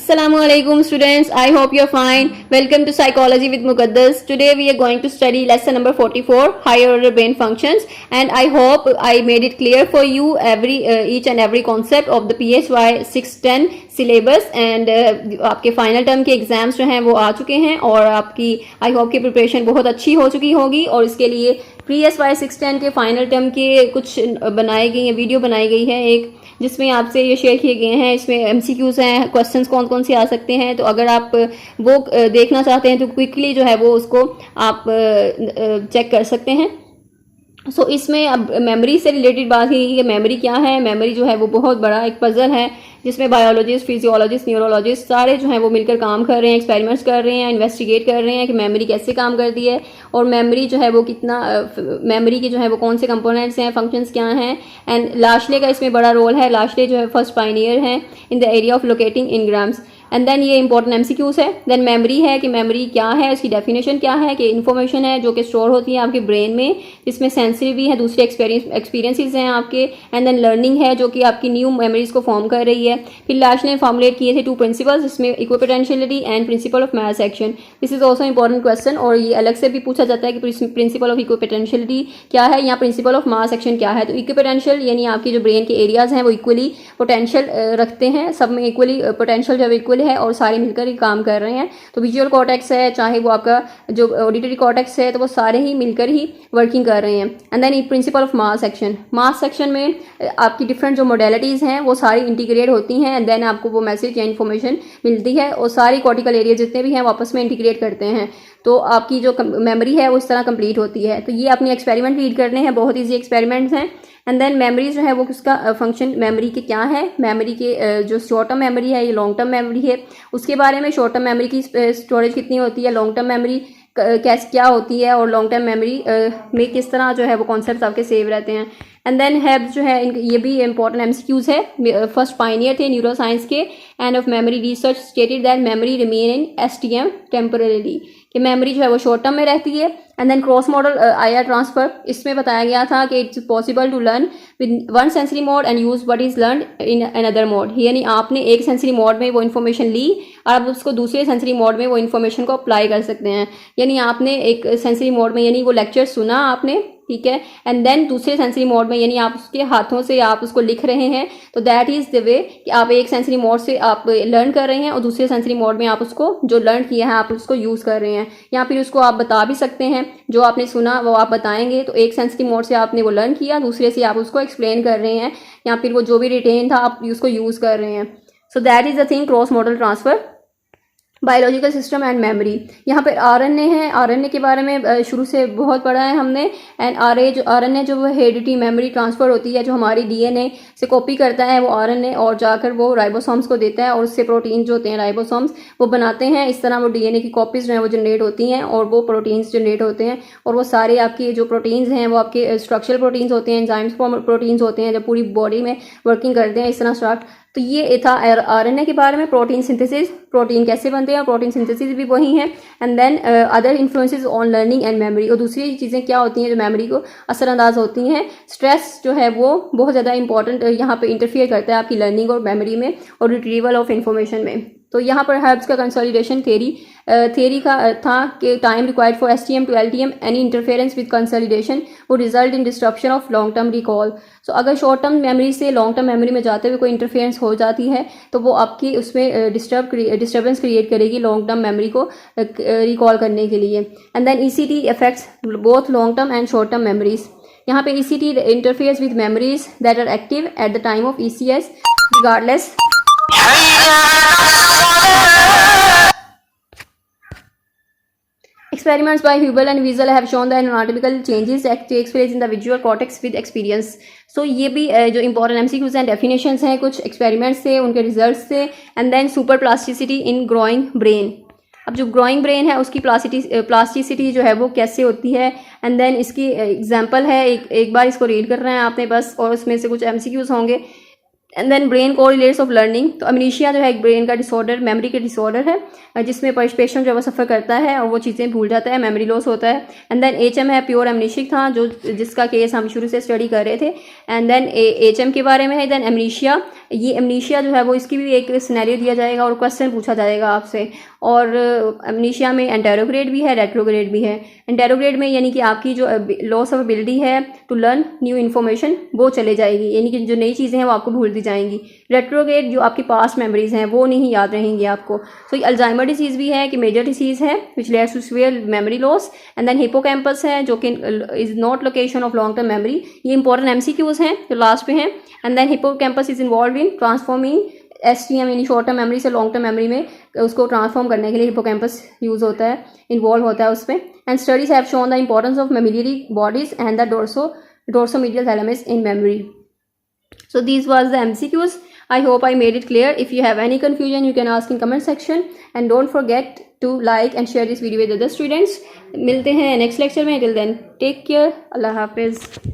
Assalamualaikum students, I hope you're fine. Welcome to Psychology with Muqaddas. Today we are going to study lesson number 44, higher order brain functions, and I hope I made it clear for you each and every concept of the PSY 610 syllabus. And आपके final term के exams जो हैं वो आ चुके हैं और आपकी I hope की प्रिपरेशन बहुत अच्छी हो चुकी होगी। और इसके लिए PSY 610 के फाइनल टर्म के कुछ बनाई गई है, वीडियो बनाई गई है एक, जिसमें आपसे ये शेयर किए गए हैं। इसमें MCQs हैं, क्वेश्चंस कौन कौन से आ सकते हैं। तो अगर आप वो देखना चाहते हैं तो क्विकली जो है वो उसको आप चेक कर सकते हैं। सो इसमें अब मेमोरी से रिलेटेड बात है कि मेमोरी क्या है। मेमोरी जो है वो बहुत बड़ा एक पजल है जिसमें बायोलॉजिस्ट, फिजियोलॉजिस्ट, न्यूरोलॉजिस्ट सारे जो हैं वो मिलकर काम कर रहे हैं, एक्सपेरिमेंट्स कर रहे हैं, इन्वेस्टिगेट कर रहे हैं कि मेमोरी कैसे काम करती है और मेमोरी जो है वो कितना, मेमोरी के जो है वो कौन से कंपोनेंट्स हैं, फंक्शंस क्या हैं। एंड लाशले का इसमें बड़ा रोल है। लाशले जो है फर्स्ट पायनियर हैं in the area of locating engrams. And then ये इंपॉर्टेंट MCQs है। देन मेमोरी है कि मेमोरी क्या है, उसकी डेफिनेशन क्या है, कि इन्फॉर्मेशन है जो कि स्टोर होती है आपके ब्रेन में, जिसमें सेंसरी भी है, दूसरे एक्सपीरियंसेस हैं आपके। एंड देन लर्निंग है जो कि आपकी न्यू मेमोरीज को फॉर्म कर रही है। फिर लाश ने फॉर्मुलेट किए थे 2 प्रिंसिपल्स, इसमें equipotentiality and principle of mass action. This is also important question और ये अलग से भी पूछा जाता है कि प्रिंसिपल ऑफ इक्विपोटेंशियलिटी क्या है या प्रिंसिपल ऑफ मास एक्शन क्या है। तो इक्विपोटेंशियल यानी आपकी जो ब्रेन के एरियाज हैं वो इक्वली पोटेंशियल रखते हैं, सब में इक्वली पोटेंशियल जब इक्वल है और सारे मिलकर ही काम कर रहे हैं। तो विजुअल कॉर्टेक्स है, चाहे वो आपका जो ऑडिटरी कॉर्टेक्स है, तो वो सारे ही मिलकर ही वर्किंग कर रहे हैं। And then principle of mass action, mass section में आपकी डिफरेंट जो मोडेलिटीज़ हैं वो सारी इंटीग्रेट होती हैं। एंड देन आपको वो मैसेज या इन्फॉर्मेशन मिलती है और सारी कॉर्टिकल एरिया जितने भी हैं वो आपस में इंटीग्रेट करते हैं। तो आपकी जो मेमोरी है वो इस तरह कंप्लीट होती है। तो ये अपने एक्सपेरिमेंट रीड करने हैं, बहुत ईजी एक्सपेरिमेंट्स हैं। एंड देन मेमोरी जो है वो उसका फंक्शन मेमोरी के क्या है, मेमोरी के जो शॉर्ट टर्म मेमोरी है, ये लॉन्ग टर्म मेमोरी है, उसके बारे में। शॉर्ट टर्म मेमोरी की स्टोरेज कितनी होती है, लॉन्ग टर्म मेमोरी कैसे क्या होती है और लॉन्ग टर्म मेमोरी में किस तरह जो है वो कॉन्सेप्ट आपके सेव रहते हैं। एंड देन हैब्स जो है ये भी इंपॉर्टेंट MCQs है। फर्स्ट पायनियर थे न्यूरो साइंस के and of memory research stated that memory remain in STM temporarily, कि मेमोरी जो है वो शॉर्ट टर्म में रहती है। And then cross modal IR transfer, इसमें बताया गया था कि it's possible to learn with one sensory mode and use what is learn in another mode. यानी आपने एक सेंसरी मोड में वो इन्फॉर्मेशन ली और आप उसको दूसरे सेंसरी मोड में वो इन्फॉर्मेशन को अप्लाई कर सकते हैं। यानी आपने एक सेंसरी मोड में यानी वो लेक्चर सुना आपने, ठीक है, एंड देन दूसरे सेंसरी मोड में यानी आप उसके हाथों से आप उसको लिख रहे हैं। तो दैट इज द वे कि आप एक सेंसरी मोड से आप लर्न कर रहे हैं और दूसरे सेंसरी मोड में आप उसको जो लर्न किया है आप उसको यूज़ कर रहे हैं, या फिर उसको आप बता भी सकते हैं, जो आपने सुना वो आप बताएंगे। तो एक सेंसरी मोड से आपने वो लर्न किया, दूसरे से आप उसको एक्सप्लेन कर रहे हैं, या फिर वो जो भी रिटेन था आप उसको यूज़ कर रहे हैं। So that is the thing cross model transfer. Biological system and memory, यहाँ पर RNA है। RNA के बारे में शुरू से बहुत पढ़ा है हमने। एंड RNA जो वो हेरिडिटी मेमोरी ट्रांसफ़र होती है, जो हमारी DNA से कॉपी करता है वो RNA और जाकर वो राइबोसोम्स को देता है और उससे प्रोटीन जो होते हैं राइबोसोम्स वो बनाते हैं। इस तरह वो DNA की कॉपीज़ जो हैं वो जनरेट होती हैं और वो प्रोटीन्स जनरेट होते हैं। और वो सारे आपके जो प्रोटीन्स हैं वो आपके स्ट्रक्चरल प्रोटीन्स होते हैं, एंजाइम्स प्रोटीन्स होते हैं, जो पूरी बॉडी में वर्किंग करते हैं इस तरह स्टार्ट। तो ये था RNA के बारे में। प्रोटीन सिंथेसिस, प्रोटीन कैसे बनते हैं और प्रोटीन सिंथेसिस भी वही है। And then other influences on learning and memory, और दूसरी चीज़ें क्या होती हैं जो मेमोरी को असरअंदाज होती हैं। स्ट्रेस जो है वो बहुत ज़्यादा इंपॉर्टेंट यहाँ पे इंटरफियर करता है आपकी लर्निंग और मेमोरी में और रिट्रीवल ऑफ इंफॉर्मेशन में। तो यहाँ पर हर्ब्स का कंसोलिडेशन थेरी का था कि time required for STM to LTM any interference with consolidation वो result in disruption of long term recall. So अगर शॉर्ट टर्म मेमोरी से लॉन्ग टर्म मेमोरी में जाते हुए कोई इंटरफेरेंस हो जाती है तो वो आपकी उसमें डिस्टर्बेंस क्रिएट करेगी लॉन्ग टर्म मेमोरी को रिकॉल करने के लिए। And then ECT affects both long term and short term memories. यहाँ पे ECT interferes with memories that are active at the time of ECS regardless. Experiments by Hubel and Wiesel have shown that anatomical changes that takes place in the visual cortex with experience. So ये भी जो important MCQs हैं, definitions हैं कुछ experiments से, उनके results से। and then super plasticity in growing brain। अब जो ग्रोइंग ब्रेन है उसकी प्लास्टिसिटी जो है वो कैसे होती है। एंड देन इसकी एग्जांपल है, एक बार इसको रीड कर रहे हैं आपने बस, और उसमें से कुछ MCQs होंगे। And then brain correlates of learning, तो अमनीशिया जो है एक ब्रेन का डिसऑर्डर, मेमोरी के डिसऑर्डर है जिसमें पेशेंट जो है वो सफ़र करता है और वो चीज़ें भूल जाता है, मेमोरी लॉस होता है। एंड देन HM है प्योर एमनीशिक था, जो जिसका केस हम शुरू से स्टडी कर रहे थे। एंड देन HM के बारे में है, देन एमनीशिया। ये एमनीशिया जो है वो इसकी भी एक सिनेरियो दिया जाएगा और क्वेश्चन पूछा जाएगा आपसे। और एमनीशिया में एंटेरोग्रेड भी है, रेट्रोग्रेड भी है। एंटेरोग्रेड में यानी कि आपकी जो लॉस ऑफ एबिलिटी है टू लर्न न्यू इन्फॉर्मेशन वो चले जाएगी, यानी कि जो नई चीज़ें हैं वो आपको भूल दी जाएंगी। रेट्रोग्रेड जो आपकी पास्ट मेमोरीज हैं वो नहीं याद रहेंगी आपको। सो अल्जाइमर डिसीज़ भी है कि मेजर डिसीज़ है which leads to severe memory loss. And then hippocampus है जो कि is not location of long term memory. ये इंपॉर्टेंट MCQs हैं जो लास्ट पे हैं। And then hippocampus is involve in transforming STM यानी शॉर्ट टर्म मेमोरी से लॉन्ग टर्म मेमोरी में उसको ट्रांसफॉर्म करने के लिए हिपोकैम्पस यूज़ होता है, इन्वॉल्व होता है उसमें। And studies have shown the importance of memory bodies and the dorsomedial thalamus in memory. So these was the MCQs. I hope I made it clear. If you have any confusion, you can ask in comment section. And don't forget to like and share this video with other students. मिलते हैं next lecture में. Till then, take care. Allah Hafiz.